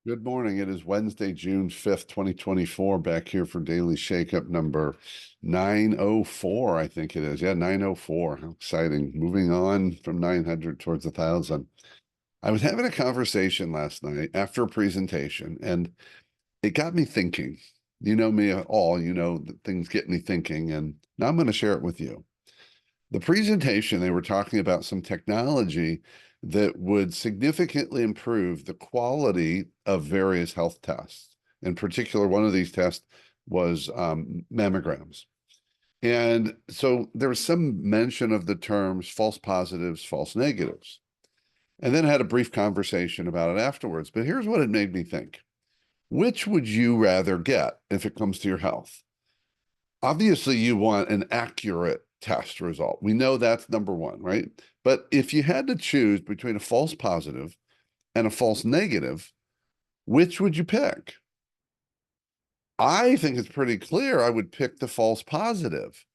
Good morning. It is Wednesday, June 5th, 2024, back here for Daily Shakeup number 904, I think it is. Yeah, 904. How exciting. Moving on from 900 towards 1,000. I was having a conversation last night after a presentation, and it got me thinking. You know me at all, you know that things get me thinking, and now I'm going to share it with you. The presentation, they were talking about some technology that would significantly improve the quality of various health tests. In particular, one of these tests was mammograms. And so there was some mention of the terms false positives, false negatives, and then I had a brief conversation about it afterwards. But here's what it made me think. Which would you rather get if it comes to your health? Obviously, you want an accurate test result. We know that's number one, right? But if you had to choose between a false positive and a false negative, which would you pick? I think it's pretty clear I would pick the false positive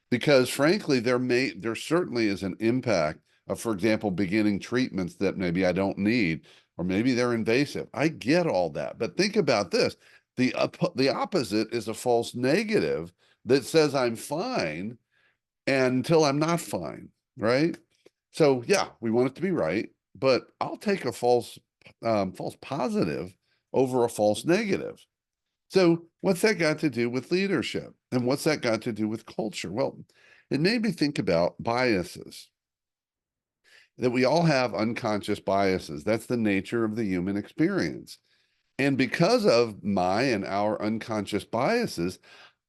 because frankly, there certainly is an impact of, for example, beginning treatments that maybe I don't need, or maybe they're invasive. I get all that, but think about this: the opposite is a false negative that says I'm fine until I'm not fine, right? So yeah, we want it to be right, but I'll take a false positive over a false negative. So, what's that got to do with leadership? And what's that got to do with culture? Well, it made me think about biases, that we all have unconscious biases. That's the nature of the human experience. And because of my and our unconscious biases,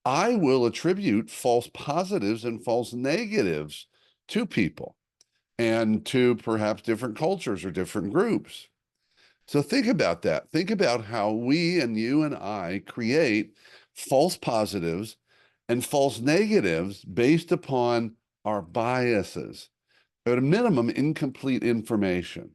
I will attribute false positives and false negatives to people and to perhaps different cultures or different groups. So think about that. Think about how we and you and I create false positives and false negatives based upon our biases, at a minimum, incomplete information.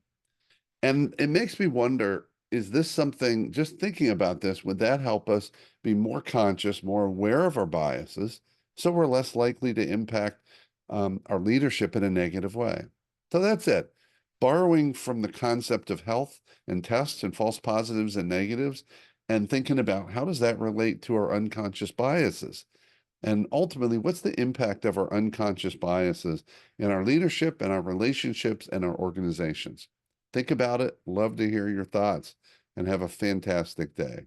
And it makes me wonder, is this something, just thinking about this, would that help us be more conscious, more aware of our biases, so we're less likely to impact our leadership in a negative way? So that's it. Borrowing from the concept of health and tests and false positives and negatives, and thinking about how does that relate to our unconscious biases? And ultimately, what's the impact of our unconscious biases in our leadership and our relationships and our organizations? Think about it. Love to hear your thoughts and have a fantastic day.